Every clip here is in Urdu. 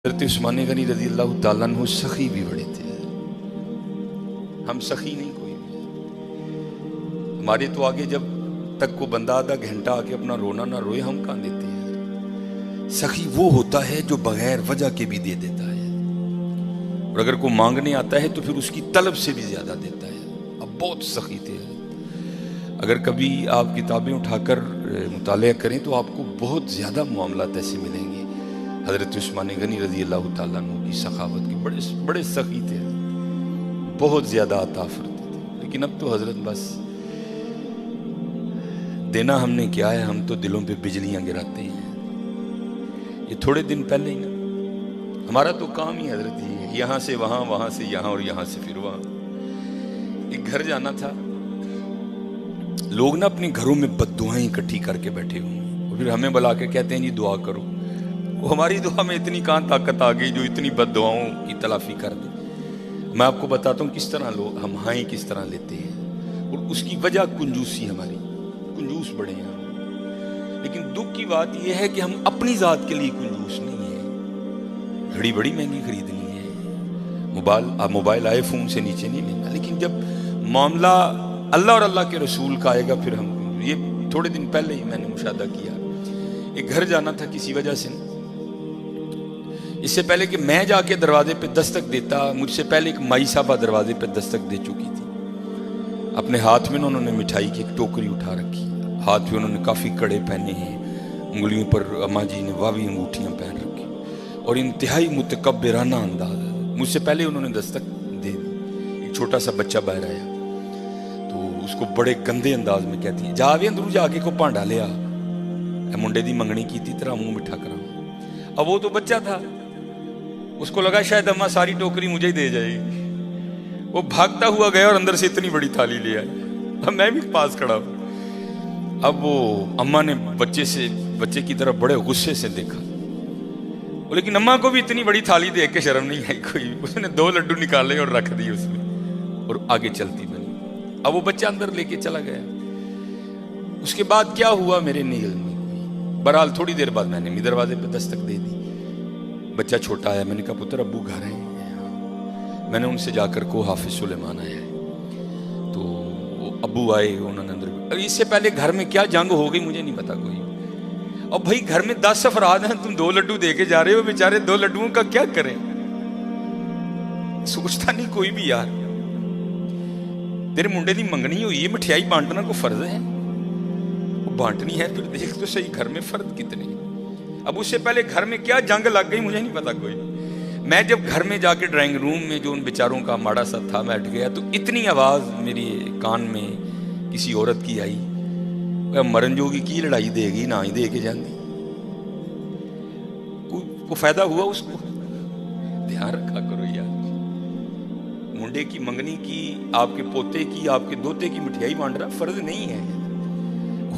حضرت عثمان غنی رضی اللہ تعالیٰ عنہ سخی بھی بڑے تھے. ہم سخی نہیں کوئی بھی. ہمارے تو آگے جب تک کو بندہ آدھا گھنٹہ آگے اپنا رونا نہ روئے ہم کہاں دیتے ہیں. سخی وہ ہوتا ہے جو بغیر وجہ کے بھی دے دیتا ہے، اور اگر کوئی مانگنے آتا ہے تو پھر اس کی طلب سے بھی زیادہ دیتا ہے. اب بہت سخی تھے. اگر کبھی آپ کتابیں اٹھا کر مطالعہ کریں تو آپ کو بہت زیادہ معاملات ایسے ملیں گے. حضرت عثمان غنی رضی اللہ تعالیٰ عنہ کی سخاوت کی بڑے سخی تھے، بہت زیادہ عطا فرماتے تھے. لیکن اب تو حضرت بس دینا ہم نے کیا ہے، ہم تو دلوں پہ بجلیاں گراتے ہیں. یہ تھوڑے دن پہلے ہی نا ہمارا تو کام ہی حضرت یہ ہے، یہاں سے وہاں، وہاں سے یہاں اور یہاں سے پھر وہاں. ایک گھر جانا تھا، لوگ نا اپنے گھروں میں بد دعائیں اکٹھی کر کے بیٹھے ہوئے ہیں اور پھر ہمیں بلا کے کہتے ہیں جی دعا کرو. وہ ہماری دعا میں اتنی کہاں طاقت آ گئی جو اتنی بد دعاؤں کی تلافی کر دے. میں آپ کو بتاتا ہوں کس طرح لوگ ہم ہائیں کس طرح لیتے ہیں، اور اس کی وجہ کنجوسی، ہماری کنجوس بڑے ہیں. لیکن دکھ کی بات یہ ہے کہ ہم اپنی ذات کے لیے کنجوس نہیں ہیں. گھڑی بڑی مہنگی خریدنی ہے، موبائل آئی فون سے نیچے نہیں لینا. لیکن جب معاملہ اللہ اور اللہ کے رسول کا آئے گا پھر ہم. یہ تھوڑے دن پہلے ہی میں نے مشاہدہ کیا. ایک گھر جانا تھا کسی وجہ سے، اس سے پہلے کہ میں جا کے دروازے پہ دستک دیتا، مجھ سے پہلے ایک مائی صاحبہ دروازے پہ دستک دے چکی تھی. اپنے ہاتھ میں انہوں نے مٹھائی کی ایک ٹوکری اٹھا رکھی، ہاتھ میں انہوں نے کافی کڑے پہنے ہیں، انگلیوں پر اماں جی نے واوی انگوٹھیاں پہن رکھی، اور انتہائی متکبرانہ انداز. مجھ سے پہلے انہوں نے دستک دے دی. ایک چھوٹا سا بچہ باہر آیا تو اس کو بڑے گندے انداز میں کہتی ہیں جا بھی اندرو جا کے کو پانڈا لیا، اے منڈے دی منگنی کی تھی تیرا منہ مٹھا کرا. اب وہ تو بچہ تھا، اس کو لگا شاید اماں ساری ٹوکری مجھے ہی دے جائے گی. وہ بھاگتا ہوا گیا اور اندر سے اتنی بڑی تھالی لے آیا. اب میں بھی پاس کھڑا ہوں. اب وہ اماں نے بچے کی طرف بڑے غصے سے دیکھا، لیکن اماں کو بھی اتنی بڑی تھالی دیکھ کے شرم نہیں آئی کوئی. اس نے 2 لڈو نکالے اور رکھ دیے اس میں، اور آگے چلتی بنی. اب وہ بچہ اندر لے کے چلا گیا. اس کے بعد کیا ہوا میرے نہیں علم میں. بہرحال تھوڑی دیر بعد میں نے بھی دروازے پہ دستک دے دی. بچہ چھوٹا ہے. میں نے کہا پتر ابو گھر ہیں. میں نے ان سے جا کر کو حافظ سلیمان آیا ہے، تو ابو آئے، انہوں نے اندر. اس سے پہلے گھر میں کیا جنگ ہو گئی مجھے نہیں پتا کوئی. اور بھائی گھر میں 10 افراد ہیں، تم 2 لڈو دے کے جا رہے ہو، بیچارے 2 لڈوؤں کا کیا کریں. سوچتا نہیں کوئی بھی یار. تیرے منڈے دی منگنی ہوئی ہے، مٹھیائی بانٹنا کو فرض ہے، وہ بانٹنی ہے. پھر دیکھ تو صحیح گھر میں فرد کتنے. اب اس سے پہلے گھر میں کیا جنگ لگ گئی مجھے نہیں پتا کوئی. میں جب گھر میں جا کے ڈرائنگ روم میں جو ان بیچاروں کا ماڑا سا تھا بیٹھ گیا، تو اتنی آواز میری کان میں کسی عورت کی آئی، مرن جوگی کی لڑائی دے گی نہ ہی دے کے جاندی. کو فائدہ ہوا اس کو. دھیان رکھا کرو یار. منڈے کی منگنی کی، آپ کے پوتے کی، آپ کے دوتے کی مٹھیائی بانٹنا فرض نہیں ہے.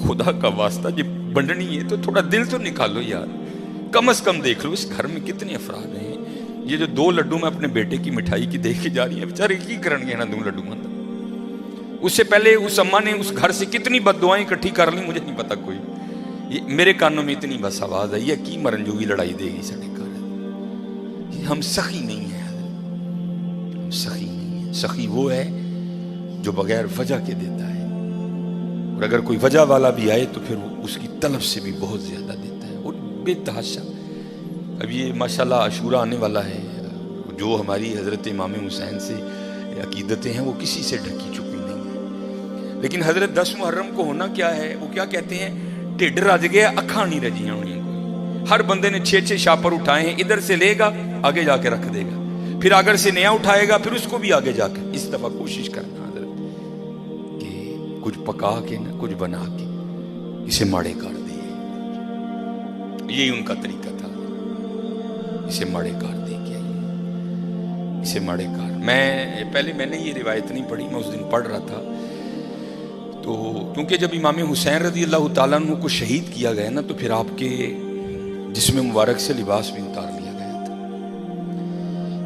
خدا کا واسطہ جب بنڈنی ہے تو تھوڑا دل تو نکالو یار. کم از کم دیکھ لو اس گھر میں کتنے افراد ہیں. یہ جو 2 لڈو میں اپنے بیٹے کی مٹھائی کی دیکھ کے جا رہی ہے، بیچارے کی کرن گے نا 2 لڈو اندر. اس سے پہلے اس اماں نے اس گھر سے کتنی بد دعائیں اکٹھی کر لی مجھے نہیں پتا کوئی. یہ میرے کانوں میں اتنی بس آواز آئی ہے کی مرن جوگی لڑائی دے گی سڑے گھر. ہم سخی نہیں ہیں، ہم سخی نہیں ہیں. سخی وہ ہے جو بغیر وجہ کے دیتا ہے، اور اگر کوئی وجہ والا بھی آئے تو پھر اس کی طلب سے بھی بہت زیادہ دیتا ہے، اور بے تحاشا. اب یہ ماشاءاللہ عاشورہ آنے والا ہے، جو ہماری حضرت امام حسین سے عقیدتیں ہیں وہ کسی سے ڈھکی چکی نہیں ہیں. لیکن حضرت 10 محرم کو ہونا کیا ہے، وہ کیا کہتے ہیں، ٹھڈ رج گیا اکھاں نہیں رجیاں ہونی. ہر بندے نے 6 شاپر اٹھائے ہیں. ادھر سے لے گا آگے جا کے رکھ دے گا، پھر اگر سے نیا اٹھائے گا پھر اس کو بھی آگے جا کے. اس دفعہ کوشش کرنا حضرت کہ کچھ پکا کے نہ کچھ بنا کے اسے ماڑے کر دے. یہی ان کا طریقہ تھا، اسے ماڑے کار دے کے اسے ماڑے کار. میں نے یہ روایت نہیں پڑھی، میں اس دن پڑھ رہا تھا. تو کیونکہ جب امام حسین رضی اللہ تعالیٰ عنہ کو شہید کیا گیا نا، تو پھر آپ کے جسم مبارک سے لباس بھی اتار لیا گیا تھا.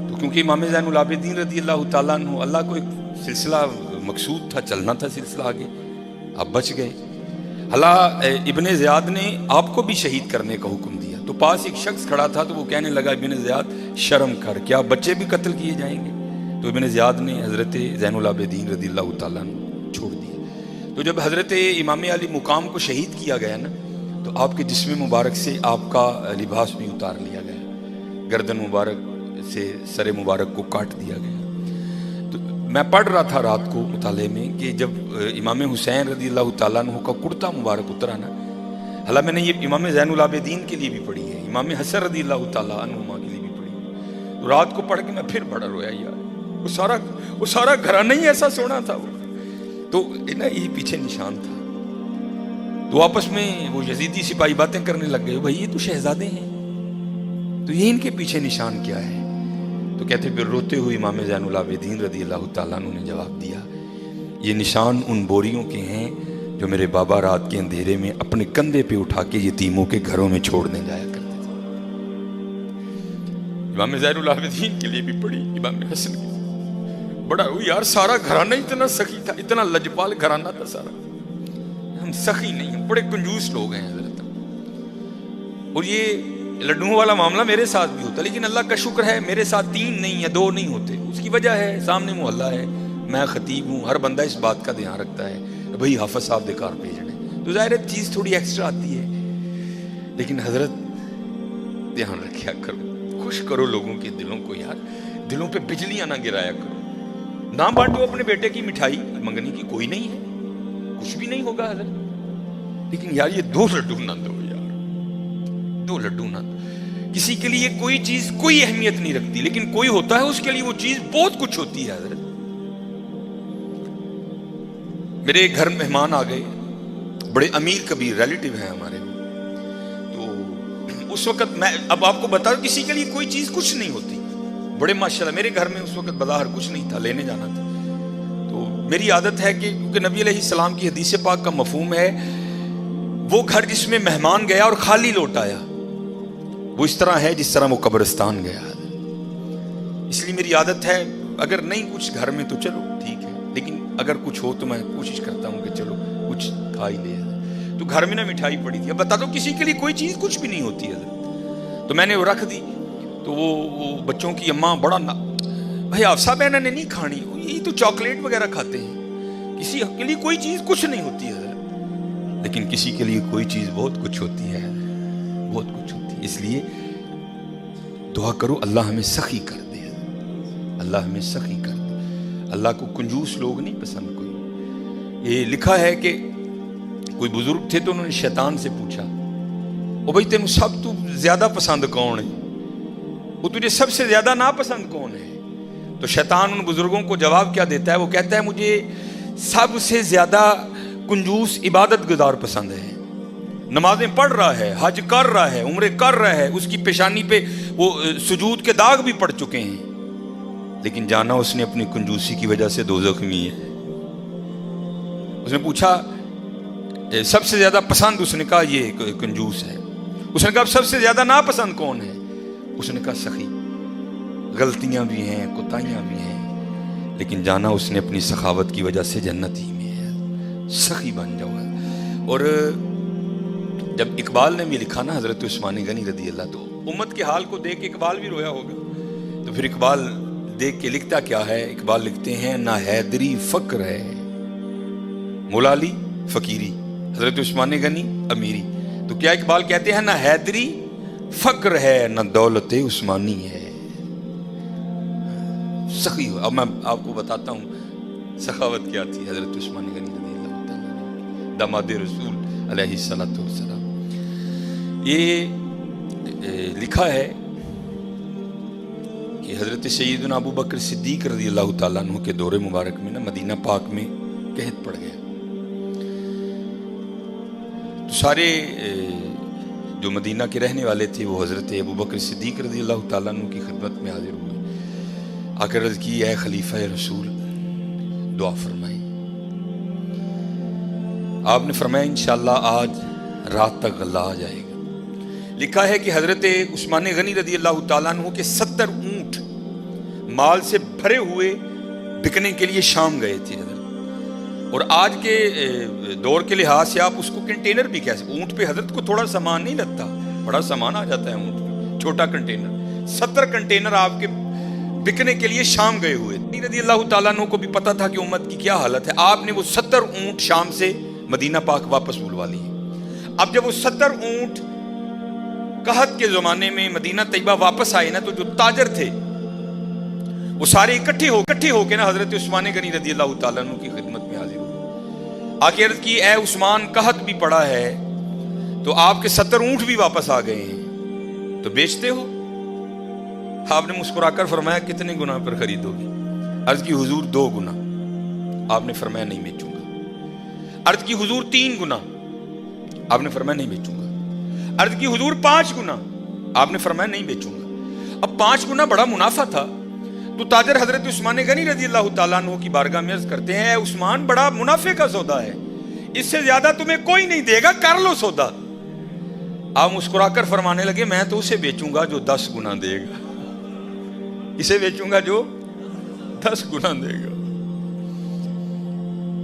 تو کیونکہ امام زین العابدین رضی اللہ تعالیٰ عنہ، اللہ کو ایک سلسلہ مقصود تھا، چلنا تھا سلسلہ آگے، آپ بچ گئے. اللہ ابن زیاد نے آپ کو بھی شہید کرنے کا حکم دیا تو پاس ایک شخص کھڑا تھا تو وہ کہنے لگا ابن زیاد شرم کر، کیا بچے بھی قتل کیے جائیں گے؟ تو ابن زیاد نے حضرت زین العابدین رضی اللہ تعالیٰ عنہ چھوڑ دیا۔ تو جب حضرت امام علی مقام کو شہید کیا گیا نا تو آپ کے جسم مبارک سے آپ کا لباس بھی اتار لیا گیا، گردن مبارک سے سر مبارک کو کاٹ دیا گیا۔ تو میں پڑھ رہا تھا رات کو مطالعے میں کہ جب امام حسین رضی اللہ تعالیٰ عنہ کا کرتا مبارک اترا نا، حالانکہ میں نے یہ امام زین العابدین کے لیے بھی پڑھی ہے، امام حسن رضی اللہ تعالیٰ عنہما کے لیے بھی پڑھی ہے، تو رات کو پڑھ کے میں پھر بڑا رویا یار، وہ سارا گھرانہ ہی ایسا سونا تھا وہ، تو نا یہ پیچھے نشان تھا۔ تو آپس میں وہ یزیدی سپاہی باتیں کرنے لگ گئے، بھائی یہ تو شہزادے ہیں، تو یہ ان کے پیچھے نشان کیا ہے؟ تو کہتے پھر روتے ہوئے امام زین العابدین رضی اللہ تعالیٰ عنہ نے جواب دیا، یہ نشان ان بوریوں کے ہیں جو میرے بابا رات کے اندھیرے میں اپنے کندھے پہ اٹھا کے یتیموں کے گھروں میں چھوڑنے جایا کرتے تھے۔ امام زین العابدین کے لیے بھی پڑھی، امام حسن کے لیے بڑا یار، سارا گھرانہ اتنا سخی تھا، اتنا لجپال گھرانہ تھا سارا، ہم سخی نہیں، ہم بڑے کنجوس لوگ ہیں حضرت۔ اور یہ لڈوؤں والا معاملہ میرے ساتھ بھی ہوتا، لیکن اللہ کا شکر ہے میرے ساتھ 3 نہیں یا 2 نہیں ہوتے، اس کی وجہ ہے سامنے محلہ ہے، میں خطیب ہوں، ہر بندہ اس بات کا دھیان رکھتا ہے بھئی حافظ صاحب دے کار بھیجنے، تو ظاہر ہے چیز تھوڑی ایکسٹرا آتی ہے، لیکن حضرت دھیان رکھیا کرو، خوش کرو لوگوں کے دلوں کو یار، دلوں پہ بجلیاں نہ گرایا کرو، نہ بانٹو اپنے بیٹے کی مٹھائی منگنی کی کوئی نہیں ہے، کچھ بھی نہیں ہوگا حضرت، لیکن یار یہ 2 لڈو نہ دو یار، 2 لڈو نہ دو۔ کسی کے لیے کوئی چیز کوئی اہمیت نہیں رکھتی، لیکن کوئی ہوتا ہے اس کے لیے وہ چیز بہت کچھ ہوتی ہے حضرت۔ میرے گھر مہمان آ گئے، بڑے امیر کبیر ریلیٹیو ہیں ہمارے، تو اس وقت میں اب آپ کو بتا دوں کسی کے لیے کوئی چیز کچھ نہیں ہوتی، بڑے ماشاءاللہ میرے گھر میں اس وقت بظاہر کچھ نہیں تھا، لینے جانا تھا، تو میری عادت ہے کہ کیونکہ نبی علیہ السلام کی حدیث پاک کا مفہوم ہے وہ گھر جس میں مہمان گیا اور خالی لوٹ آیا وہ اس طرح ہے جس طرح وہ قبرستان گیا، اس لیے میری عادت ہے اگر نہیں کچھ گھر میں تو چلو ٹھیک ہے، لیکن اگر کچھ ہو تو میں کوشش کرتا ہوں کہ چلو کچھ کھا ہی لے۔ تو گھر میں نہ مٹھائی پڑی تھی، اب بتا دو کسی کے لیے کوئی چیز کچھ بھی نہیں ہوتی ہے، تو میں نے وہ رکھ دی، تو وہ بچوں کی اماں بڑا بھائی حفصہ بہن نے نہیں کھانی، یہ تو چاکلیٹ وغیرہ کھاتے ہیں، کسی کے لیے کوئی چیز کچھ نہیں ہوتی ہے، لیکن کسی کے لیے کوئی چیز بہت کچھ ہوتی ہے، بہت کچھ ہوتی ہے، اس لیے دعا کرو اللہ ہمیں سخی کر دے، اللہ ہمیں سخی کر دے، اللہ کو کنجوس لوگ نہیں پسند کوئی۔ یہ لکھا ہے کہ کوئی بزرگ تھے تو انہوں نے شیطان سے پوچھا، او بھائی تینوں سب تو زیادہ پسند کون ہے، وہ تجھے سب سے زیادہ ناپسند کون ہے؟ تو شیطان ان بزرگوں کو جواب کیا دیتا ہے؟ وہ کہتا ہے مجھے سب سے زیادہ کنجوس عبادت گزار پسند ہے، نمازیں پڑھ رہا ہے، حج کر رہا ہے، عمرے کر رہا ہے، اس کی پیشانی پہ وہ سجود کے داغ بھی پڑ چکے ہیں، لیکن جانا اس نے اپنی کنجوسی کی وجہ سے دوزخ میں ہے۔ اس نے پوچھا سب سے زیادہ پسند، اس نے کہا یہ کنجوس ہے۔ اس نے کہا سب سے زیادہ ناپسند کون ہے؟ اس نے کہا سخی، غلطیاں بھی ہیں کوتاہیاں بھی ہیں، لیکن جانا اس نے اپنی سخاوت کی وجہ سے جنت ہی میں ہے، سخی بن جاؤ۔ اور جب اقبال نے بھی لکھا نا حضرت عثمان غنی رضی اللہ، تو امت کے حال کو دیکھ کے اقبال بھی رویا ہوگا، تو پھر اقبال دیکھ کے لکھتا کیا ہے؟ اقبال لکھتے ہیں نہ حیدری فقر ہے، مولا علی فقیری، حضرت عثمان غنی امیری، تو کیا اقبال کہتے ہیں نہ حیدری فقر ہے نہ دولت عثمانی ہے، سخی ہو۔ اب میں آپ کو بتاتا ہوں سخاوت کیا تھی حضرت عثمان غنی رضی اللہ تعالیٰ داماد رسول علیہ الصلوۃ والسلام۔ یہ لکھا ہے کہ حضرت سیدنا ابو بکر صدیق رضی اللہ تعالیٰ عنہ کے دور مبارک میں نا مدینہ پاک میں قحط پڑ گیا، تو سارے جو مدینہ کے رہنے والے تھے وہ حضرت ابو بکر صدیق رضی اللہ تعالیٰ عنہ کی خدمت میں حاضر ہوئے، آ کر عرض کی اے خلیفہ رسول دعا فرمائیں۔ آپ نے فرمایا انشاءاللہ آج رات تک غلہ آ جائے گا۔ لکھا ہے کہ حضرت عثمان غنی رضی اللہ تعالیٰ عنہ کے 70 اونٹ مال سے بھرے ہوئے بکنے کے لیے شام گئے تھے حضرت، اور آج کے دور کے لحاظ سے آپ اس کو کنٹینر بھی کہہ سکتے، اونٹ پہ حضرت کو تھوڑا سامان نہیں لگتا، بڑا سامان آ جاتا ہے اونٹ میں، چھوٹا کنٹینر، 70 کنٹینر آپ کے بکنے کے لیے شام گئے ہوئے تھے۔ رضی اللہ تعالیٰ عنہ کو بھی پتا تھا کہ امت کی کیا حالت ہے، آپ نے وہ 70 اونٹ شام سے مدینہ پاک واپس بلوا لیے۔ اب جب وہ 70 اونٹ قحط کے زمانے میں مدینہ طیبہ واپس آئے نا، تو جو تاجر تھے وہ سارے اکٹھے ہو کے نا حضرت عثمان غنی رضی اللہ تعالیٰ عنہ کی خدمت میں حاضر ہوئے۔ آ کے عرض کی، اے عثمان، قحط بھی پڑا ہے تو آپ کے 70 اونٹ بھی واپس آ گئے ہیں، تو بیچتے ہو؟ آپ نے مسکرا کر فرمایا، کتنے گنا پر خریدو گے؟ عرض کی، حضور 2 گنا۔ آپ نے فرمایا نہیں بیچوں گا۔ عرض کی، حضور 3 گنا۔ آپ نے فرمایا نہیں بیچوں گا۔ عرض کی، حضور 5 گنا۔ آپ نے فرمایا نہیں بیچوں گا۔ اب 5 گنا بڑا منافع تھا، تو تاجر حضرت عثمان غنی رضی اللہ تعالیٰ عنہ کی بارگاہ میں عرض کرتے ہیں، اے عثمان، بڑا منافع کا سودا ہے، اس سے زیادہ تمہیں کوئی نہیں دے گا، کر لو سودا۔ آپ مسکرا کر فرمانے لگے، میں تو اسے بیچوں گا جو 10 گنا دے گا، اسے بیچوں گا جو 10 گنا دے گا۔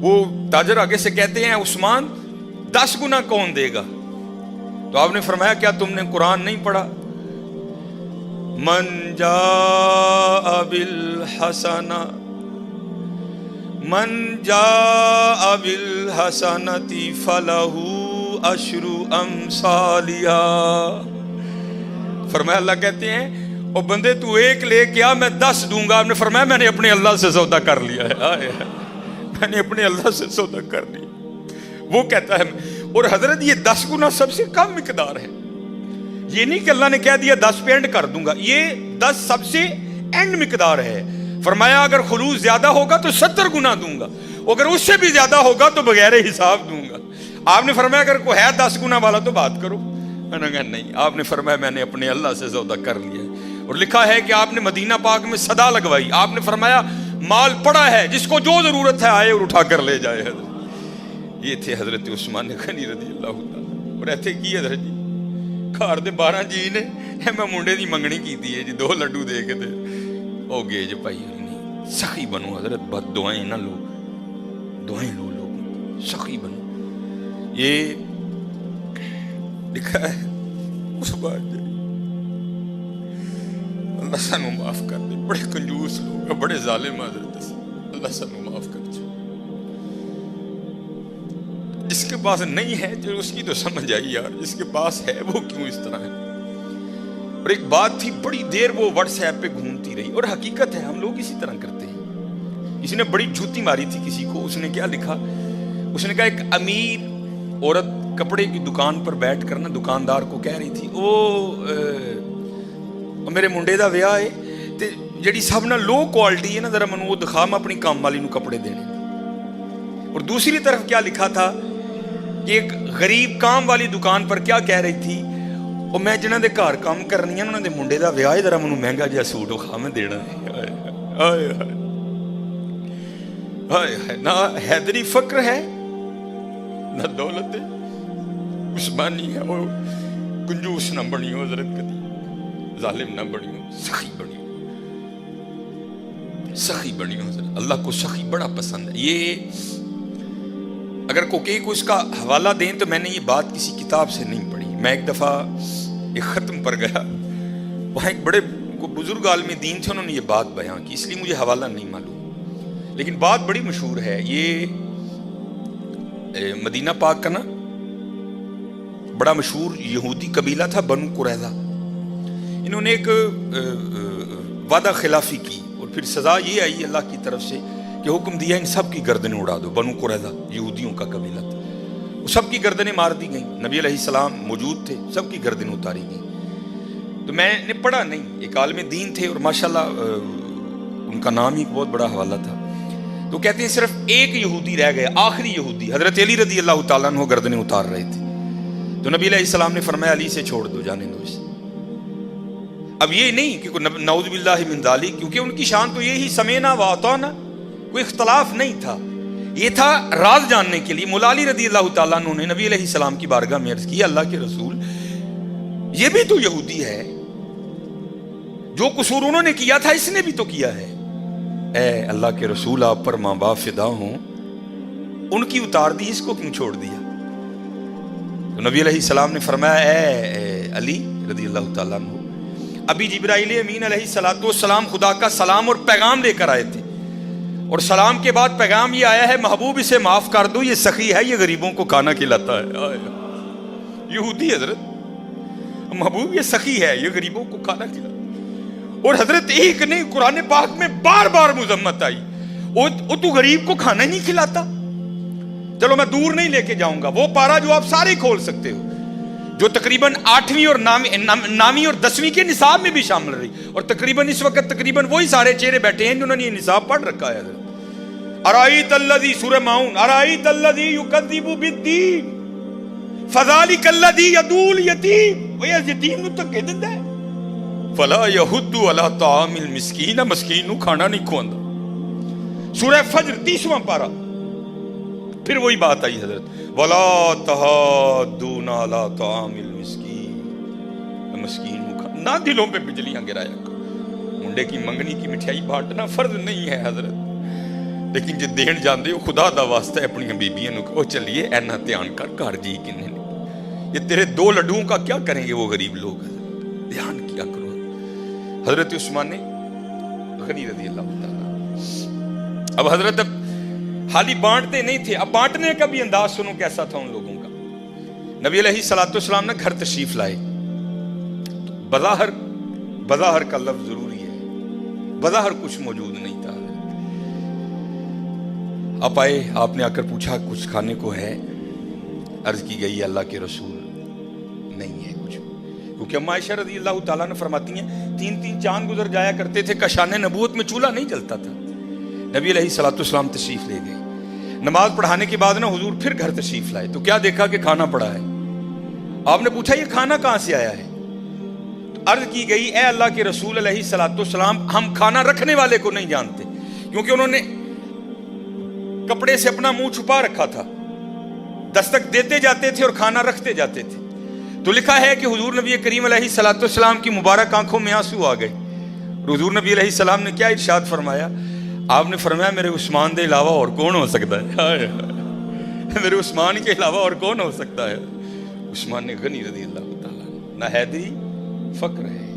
وہ تاجر آگے سے کہتے ہیں، عثمان 10 گنا کون دے گا؟ تو آپ نے فرمایا، کیا تم نے قرآن نہیں پڑھا؟ من جاء بالحسنہ فلہ عشر امثالہا۔ فرمایا، اللہ کہتے ہیں، او بندے تو 1 لے کے آ، میں 10 دوں گا۔ آپ نے فرمایا، میں نے اپنے اللہ سے سودا کر لیا ہے، میں نے اپنے اللہ سے سودا کر لیا۔ وہ کہتا ہے، اور حضرت یہ 10 گنا سب سے کم مقدار ہے، یہ نہیں کہ اللہ نے کہہ دیا 10 پہ اینڈ کر دوں گا، یہ 10 سب سے اینڈ مقدار ہے۔ فرمایا، اگر خلوص زیادہ ہوگا تو 70 گنا دوں گا، اگر اس سے بھی زیادہ ہوگا تو بغیر حساب دوں گا۔ آپ نے فرمایا، اگر کوئی ہے 10 گنا والا تو بات کرو۔ میں نے کہا نہیں۔ آپ نے فرمایا، میں نے اپنے اللہ سے سودا کر لیا ہے۔ اور لکھا ہے کہ آپ نے مدینہ پاک میں صدا لگوائی، آپ نے فرمایا، مال پڑا ہے، جس کو جو ضرورت ہے آئے اور اٹھا کر لے جائے۔ حضرت یہ تھے حضرت عثمان غنی رضی اللہ تعالیٰ۔ اور ایتھے کی حضرت جی گھر دے 12 جی نے، میں منڈے دی منگنی کیتی ہے جی، 2 لڈو دے کے دے او گے جی بھائی، نہیں سخی بنو حضرت، بد دعائیں نہ لو، دعائیں لو لوگوں، سخی بنو۔ یہ لکھا ہے اس بات جی، اللہ سانو معاف کر دے، بڑے کنجوس لوگ ہیں، بڑے ظالم حضرت، اللہ سانو معاف کر دے۔ جس کے پاس نہیں ہے جو اس کی تو سمجھ آئی یار، جس کے پاس ہے وہ کیوں اس طرح ہے۔ اور ایک بات تھی، بڑی دیر وہ واٹس ایپ پہ گھومتی رہی، اور حقیقت ہے ہم لوگ اسی طرح کرتے ہیں۔ کسی نے بڑی جھوتی ماری تھی کسی کو، اس نے کیا لکھا، اس نے کہا ایک امیر عورت کپڑے کی دکان پر بیٹھ کر نا دکاندار کو کہہ رہی تھی، میرے منڈے دا ویاہ ہے تے جڑی سب نہ لو کوالٹی ہے نا، ذرا منو وہ دکھا، میں اپنی کام والی نو کپڑے دینے۔ اور دوسری طرف کیا لکھا تھا کہ ایک غریب کام والی دکان پر کیا کہہ رہی تھی، اور میں جنہاں دے گھر کام کرنی ہے انہاں دے منڈے دا ویاہ ہے، ذرا منو مہنگا جہا سوٹ وکھا، میں دینا ہے۔ ہائے ہائے، نہ حیدری فقر ہے نہ دولت ہے، عثمانی ہے، وہ کنجوس نہ بنی ہو حضرت، کدی ظالم نہ بنی ہو، سخی بنی ہو، سخی بنی ہو حضرت۔ اللہ کو سخی بڑا پسند ہے۔ یہ اگر کوئی اس کا حوالہ دیں تو میں نے یہ بات کسی کتاب سے نہیں پڑھی۔ میں ایک دفعہ ایک ختم پر گیا، وہاں ایک بڑے بزرگ عالم دین تھے، انہوں نے یہ بات بیان کی، اس لیے مجھے حوالہ نہیں معلوم، لیکن بات بڑی مشہور ہے۔ یہ مدینہ پاک کا نا بڑا مشہور یہودی قبیلہ تھا بنو قریظہ، انہوں نے ایک وعدہ خلافی کی، اور پھر سزا یہ آئی اللہ کی طرف سے کہ حکم دیا ان سب کی گردنیں اڑا دو۔ بنو قریظہ یہودیوں کا قبیلہ تھا، وہ سب کی گردنیں مار دی گئیں، نبی علیہ السلام موجود تھے، سب کی گردنیں اتاری گئیں۔ تو میں نے پڑھا نہیں، ایک عالم دین تھے اور ماشاءاللہ ان کا نام ہی بہت بڑا حوالہ تھا، تو کہتے ہیں صرف ایک یہودی رہ گئے، آخری یہودی حضرت علی رضی اللہ تعالیٰ عنہ گردنیں اتار رہے تھے، تو نبی علیہ السلام نے فرمایا علی سے چھوڑ دو، جانے دو اسے۔ اب یہ نہیں کہ نعوذ باللہ من ذالک، کیونکہ ان کی شان تو یہی سمینا و اطعنا، کوئی اختلاف نہیں تھا، یہ تھا راز جاننے کے لیے۔ مولا علی رضی اللہ تعالیٰ عنہ نے نبی علیہ السلام کی بارگاہ میں عرض کی، اللہ کے رسول یہ بھی تو یہودی ہے، جو قصور انہوں نے کیا تھا اس نے بھی تو کیا ہے۔ اے اللہ کے رسول، آپ پر ماں باپ فدا ہوں، ان کی اتار دی، اس کو کیوں چھوڑ دیا؟ تو نبی علیہ السلام نے فرمایا، اے علی رضی اللہ تعالیٰ عنہ ابھی جبرائیل امین علیہ الصلوۃ والسلام خدا کا سلام اور پیغام لے کر آئے تھے، اور سلام کے بعد پیغام یہ آیا ہے محبوب اسے معاف کر دو، یہ سخی ہے، یہ غریبوں کو کھانا کھلاتا ہے۔ یہودی حضرت، محبوب یہ سخی ہے، یہ غریبوں کو کھانا کھلاتا ہے۔ اور حضرت ایک نہیں، قرآن پاک میں بار بار مذمت آئی، وہ تو غریب کو کھانا ہی نہیں کھلاتا۔ چلو میں دور نہیں لے کے جاؤں گا، وہ پارا جو آپ سارے کھول سکتے ہو، جو تقریباً 8ویں اور 9ویں اور 10ویں کے نصاب میں بھی شامل رہی، اور تقریباً اس وقت تقریباً وہی سارے چہرے بیٹھے ہیں جنہوں نے یہ نصاب پڑھ رکھا ہے۔ ارائیت الذی، سورہ ماؤن، ارائیت الذی یکذب بالدین فذلک الذی یدعو الیتیم، وہ یتیم نو دھکے دیندا ہے۔ فلا یحض علی طعام المسکین، مسکین نو کھانا نہیں کھواندا۔ سورہ فجر 30واں پارہ، پھر وہی بات آئی حضرت، وَلَا تَحَاضُّونَ عَلَىٰ طَعَامِ الْمِسْكِينِ، مسکین نہ دلوں پہ بجلیاں گرایا کرو۔ منڈے کی منگنی کی مٹھائی بانٹنا فرض نہیں ہے حضرت، لیکن جے دین جاندے ہو خدا دا واسطہ ہے اپنی بیبیاں نو کہو چلیے اینا دھیان کر گھر جی کنے نے، یہ تیرے 2 لڈوؤں کا کیا کریں گے وہ غریب لوگ، دھیان کیا کرو۔ حضرت عثمان غنی رضی اللہ تعالیٰ، اب حضرت حالی بانٹتے نہیں تھے، اب بانٹنے کا بھی انداز سنو کیسا تھا ان لوگوں کا۔ نبی علیہ الصلوۃ والسلام نے گھر تشریف لائے، بظاہر کا لفظ ضروری ہے، بظاہر کچھ موجود نہیں تھا۔ آپ آئے، آپ نے آ کر پوچھا کچھ کھانے کو ہے؟ عرض کی گئی اللہ کے رسول نہیں ہے کچھ، کیونکہ اما عائشہ رضی اللہ تعالیٰ نے فرماتی ہیں 3 چاند گزر جایا کرتے تھے، کشان نبوت میں چولہا نہیں جلتا تھا۔ نبی علیہ الصلوۃ والسلام تشریف لے گئے، نماز پڑھانے کے بعد نا حضور پھر گھر تشریف لائے، تو کیا دیکھا کہ کھانا پڑا ہے۔ آپ نے پوچھا یہ کھانا کہاں سے آیا ہے؟ تو عرض کی گئی اے اللہ کے رسول علیہ الصلوۃ والسلام، ہم کھانا رکھنے والے کو نہیں جانتے، کیونکہ انہوں نے کپڑے سے اپنا منہ چھپا رکھا تھا، دستک دیتے جاتے تھے اور کھانا رکھتے جاتے تھے۔ تو لکھا ہے کہ حضور نبی کریم علیہ الصلوۃ والسلام کی مبارک آنکھوں میں آنسو آ گئے۔ حضور نبی علیہ السلام نے کیا ارشاد فرمایا؟ آپ نے فرمایا میرے عثمان دے علاوہ اور کون ہو سکتا ہے؟ میرے عثمان کے علاوہ اور کون ہو سکتا ہے؟ عثمان غنی رضی اللہ تعالیٰ، نہ حیدری فقر ہے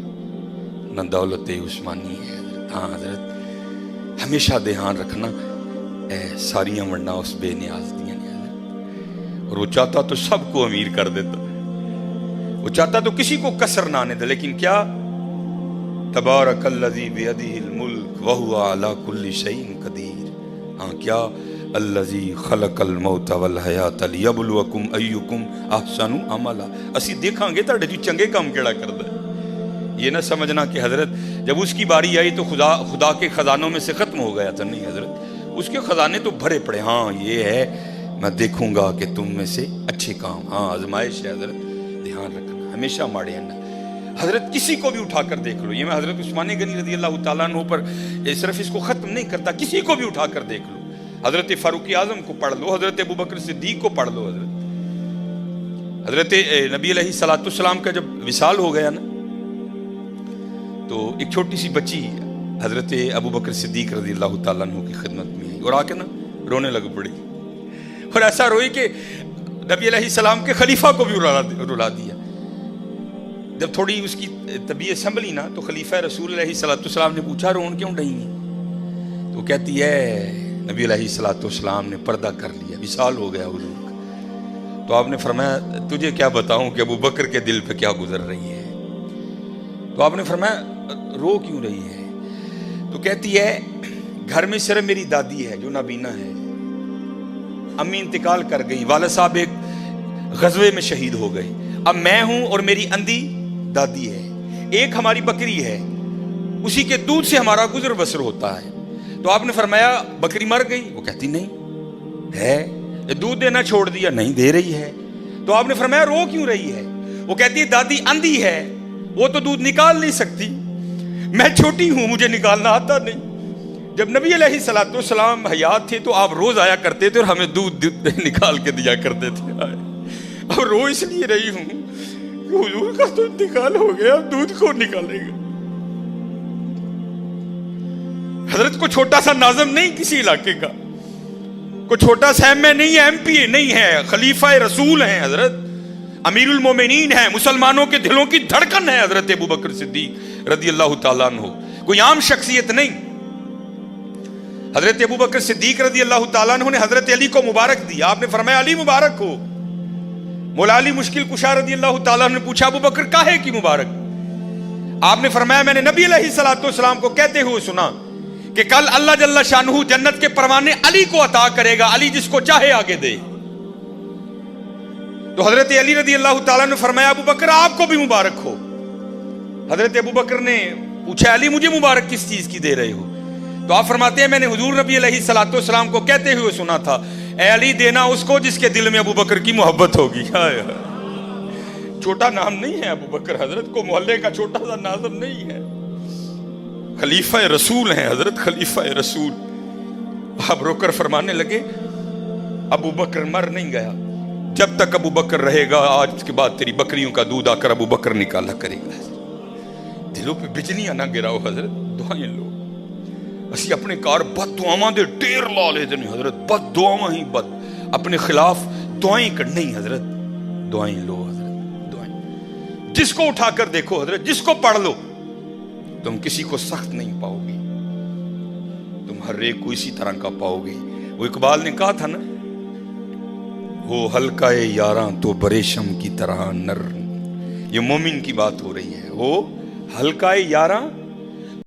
نہ دولت عثمانی ہے۔ ہاں حضرت ہمیشہ دھیان رکھنا، ساریاں ورنہ اس بے نیاز دیا نے حضرت، اور وہ چاہتا تو سب کو امیر کر دیتا، وہ چاہتا تو کسی کو کسر نہ آنے دے، لیکن کیا تبارک الذی بیدہ الملک وہو علی کل شیء قدیر۔ ہاں کیا الذی خلق الموت والحیات لیبلوکم ایکم احسن عملا، اسی دیکھاں گے تہاڈے جو چنگے کام کیڑا کردا ہے۔ یہ نہ سمجھنا کہ حضرت جب اس کی باری آئی تو خدا کے خزانوں میں سے ختم ہو گیا تھا، نہیں حضرت، اس کے خزانے تو بھرے پڑے۔ ہاں یہ ہے میں دیکھوں گا کہ تم میں سے اچھے کام، ہاں آزمائش ہے حضرت، دھیان رکھنا ہمیشہ ماڑے ہیں۔ حضرت کسی کو بھی اٹھا کر دیکھ لو، یہ میں حضرت عثمان غنی رضی اللہ تعالیٰ عنہ پر صرف اس کو ختم نہیں کرتا، کسی کو بھی اٹھا کر دیکھ لو، حضرت فاروق اعظم کو پڑھ لو، حضرت ابوبکر صدیق کو پڑھ لو، حضرت نبی علیہ الصلوۃ والسلام کا جب وصال ہو گیا نا، تو ایک چھوٹی سی بچی حضرت ابوبکر صدیق رضی اللہ تعالیٰ عنہ کی خدمت میں آئی اور آ کے نا رونے لگ پڑی، اور ایسا روئی کہ نبی علیہ السلام کے خلیفہ کو بھی رلا دیا۔ جب تھوڑی اس کی طبیعت سنبھلی نا تو خلیفہ رسول علیہ الصلوۃ والسلام نے پوچھا رون کیوں رہی ہیں؟ تو کہتی ہے نبی علیہ الصلوۃ والسلام نے پردہ کر لیا، وصال ہو گیا حضور کا۔ تو آپ نے فرمایا تجھے کیا بتاؤں کہ ابو بکر کے دل پہ کیا گزر رہی ہے؟ تو آپ نے فرمایا رو کیوں رہی ہے؟ تو کہتی ہے گھر میں صرف میری دادی ہے جو نابینا ہے، امی انتقال کر گئی، والد صاحب ایک غزوے میں شہید ہو گئے، اب میں ہوں اور میری اندھی دادی ہے، ایک ہماری بکری ہے، اسی کے دودھ سے ہمارا گزر بسر ہوتا ہے۔ تو آپ نے فرمایا بکری مر گئی؟ وہ کہتی نہیں ہے، دودھ دینا چھوڑ دیا؟ نہیں دے رہی ہے۔ تو آپ نے فرمایا رو کیوں رہی ہے؟ وہ کہتی ہے دادی اندھی ہے، وہ تو دودھ نکال نہیں سکتی، میں چھوٹی ہوں مجھے نکالنا آتا نہیں۔ جب نبی علیہ الصلوۃ والسلام حیات تھے تو آپ روز آیا کرتے تھے اور ہمیں دودھ نکال کے دیا کرتے تھے۔ اب رو اس لیے رہی ہوں کہ حضور کا تو انتقال ہو گیا، اب دودھ کون نکالے گا؟ حضرت کو چھوٹا سا ناظم نہیں کسی علاقے کا، کوئی چھوٹا سا ایم اے نہیں ہے، ایم پی نہیں ہے، خلیفہ رسول ہیں حضرت، امیر المومنین ہیں, مسلمانوں کے دلوں کی دھڑکن ہے حضرت ابو بکر صدیق رضی اللہ تعالیٰ عنہ, کوئی عام شخصیت نہیں. حضرت ابو بکر صدیق رضی اللہ تعالیٰ عنہ نے حضرت علی کو مبارک دیا. آپ نے فرمایا علی مبارک ہو. مولا علی مشکل کشا رضی اللہ تعالیٰ عنہ نے پوچھا ابو بکر کاہے کی مبارک؟ آپ نے فرمایا میں نے نبی علیہ الصلوۃ والسلام کو کہتے ہوئے سنا کہ کل اللہ جل شانہ جنت کے پروانے علی کو عطا کرے گا, علی جس کو چاہے آگے دے. تو حضرت علی رضی اللہ تعالیٰ نے فرمایا ابو بکر آپ کو بھی مبارک ہو. حضرت ابو بکر نے پوچھا علی مجھے مبارک کس چیز کی دے رہے ہو؟ تو آپ فرماتے ہیں میں نے حضور نبی علیہ الصلوۃ والسلام کو کہتے ہوئے سنا تھا اے علی دینا اس کو جس کے دل میں ابو بکر کی محبت ہوگی. چھوٹا نام نہیں ہے ابو بکر, حضرت کو محلے کا چھوٹا سا ناظر نہیں ہے, خلیفہ رسول ہیں حضرت, خلیفہ رسول. آپ رو کر فرمانے لگے ابو بکر مر نہیں گیا, جب تک ابو بکر رہے گا آج کے بعد تیری بکریوں کا دودھ آ کر ابو بکر نکالا کرے گا. دلوں پہ بجلیاں نہ گراؤ حضرت, دعائیں لو. اسی اپنے کار بد دعاواں دے ڈیر لا لیتے ہیں حضرت, بد دعاواں ہی بد, اپنے خلاف دعائیں کرنی حضرت, دعائیں لو حضرت, دعائیں. جس کو اٹھا کر دیکھو حضرت, جس کو پڑھ لو, تم کسی کو سخت نہیں پاؤ گی, تم ہر ایک کو اسی طرح کا پاؤ گی. وہ اقبال نے کہا تھا نا, ہو ہلکا یاراں تو بریشم کی طرح نر. یہ مومن کی بات ہو رہی ہے, ہو ہلکا یاراں